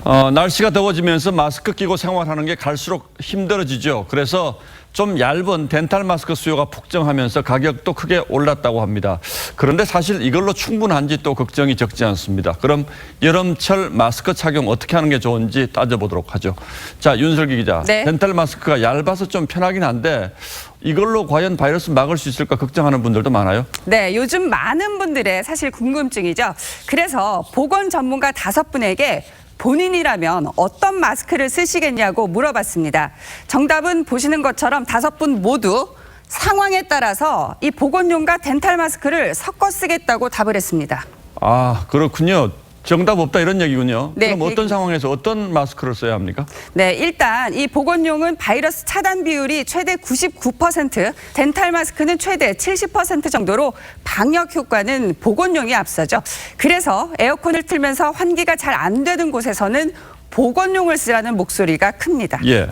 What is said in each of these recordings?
날씨가 더워지면서 마스크 끼고 생활하는 게 갈수록 힘들어지죠. 그래서 좀 얇은 덴탈 마스크 수요가 폭증하면서 가격도 크게 올랐다고 합니다. 그런데 사실 이걸로 충분한지 또 걱정이 적지 않습니다. 그럼 여름철 마스크 착용 어떻게 하는 게 좋은지 따져보도록 하죠. 자, 윤설기 기자. 네. 덴탈 마스크가 얇아서 좀 편하긴 한데 이걸로 과연 바이러스 막을 수 있을까 걱정하는 분들도 많아요. 네, 요즘 많은 분들의 사실 궁금증이죠. 그래서 보건 전문가 5분에게 본인이라면 어떤 마스크를 쓰시겠냐고 물어봤습니다. 정답은 보시는 것처럼 5분 모두 상황에 따라서 이 보건용과 덴탈 마스크를 섞어 쓰겠다고 답을 했습니다. 아, 그렇군요. 정답 없다 이런 얘기군요. 네, 그럼 어떤 상황에서 어떤 마스크를 써야 합니까? 네, 일단 이 보건용은 바이러스 차단 비율이 최대 99%, 덴탈 마스크는 최대 70% 정도로 방역 효과는 보건용이 앞서죠. 그래서 에어컨을 틀면서 환기가 잘 안 되는 곳에서는 보건용을 쓰라는 목소리가 큽니다. 예.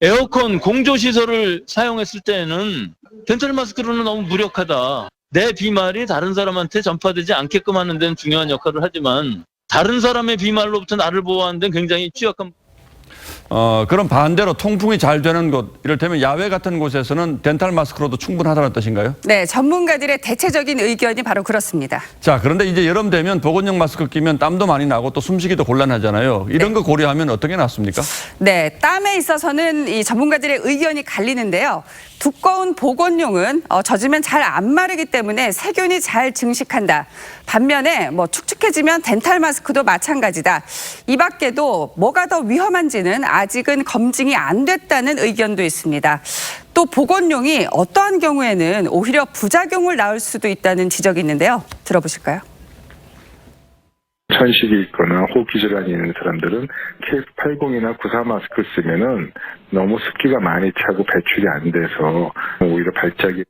에어컨 공조시설을 사용했을 때는 덴탈 마스크로는 너무 무력하다. 내 비말이 다른 사람한테 전파되지 않게끔 하는 데는 중요한 역할을 하지만 다른 사람의 비말로부터 나를 보호하는 데는 굉장히 취약한. 그럼 반대로 통풍이 잘 되는 곳, 이를테면 야외 같은 곳에서는 덴탈 마스크로도 충분하다는 뜻인가요? 네, 전문가들의 대체적인 의견이 바로 그렇습니다. 자, 그런데 이제 여름 되면 보건용 마스크 끼면 땀도 많이 나고 또 숨쉬기도 곤란하잖아요. 이런 거 고려하면 어떻게 낫습니까? 네, 땀에 있어서는 이 전문가들의 의견이 갈리는데요. 두꺼운 보건용은 젖으면 잘 안 마르기 때문에 세균이 잘 증식한다. 반면에 축축해지면 덴탈 마스크도 마찬가지다. 이 밖에도 뭐가 더 위험한지는 아직은 검증이 안 됐다는 의견도 있습니다. 또 보건용이 어떠한 경우에는 오히려 부작용을 낳을 수도 있다는 지적이 있는데요. 들어보실까요? 천식이 있거나 호흡기 질환이 있는 사람들은 KF80이나 94 마스크 쓰면은 너무 습기가 많이 차고 배출이 안 돼서 오히려 발작이.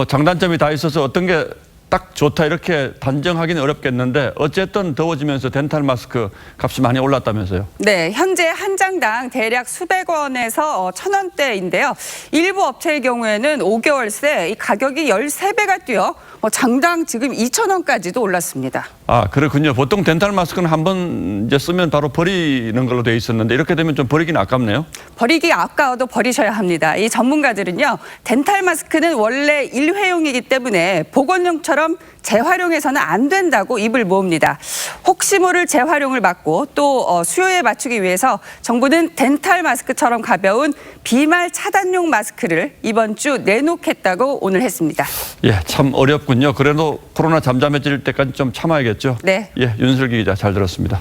장단점이 다 있어서 어떤 게 딱 좋다 이렇게 단정하기는 어렵겠는데 어쨌든 더워지면서 덴탈 마스크 값이 많이 올랐다면서요? 네, 현재 한 장당 대략 수백 원에서 1,000원대인데요. 일부 업체의 경우에는 5개월 새 이 가격이 13배가 뛰어 장당 지금 2,000원까지도 올랐습니다. 아, 그렇군요. 보통 덴탈 마스크는 한번 이제 쓰면 바로 버리는 걸로 돼 있었는데 이렇게 되면 좀 버리기는 아깝네요. 버리기 아까워도 버리셔야 합니다. 이 전문가들은요, 덴탈 마스크는 원래 일회용이기 때문에 보건용처럼 재활용해서는 안 된다고 입을 모읍니다. 혹시 모를 재활용을 막고 또 수요에 맞추기 위해서 정부는 덴탈 마스크처럼 가벼운 비말 차단용 마스크를 이번 주 내놓겠다고 오늘 했습니다. 예, 참 어렵군요. 그래도 코로나 잠잠해질 때까지 좀 참아야겠죠. 네. 예, 윤슬기 기자 잘 들었습니다.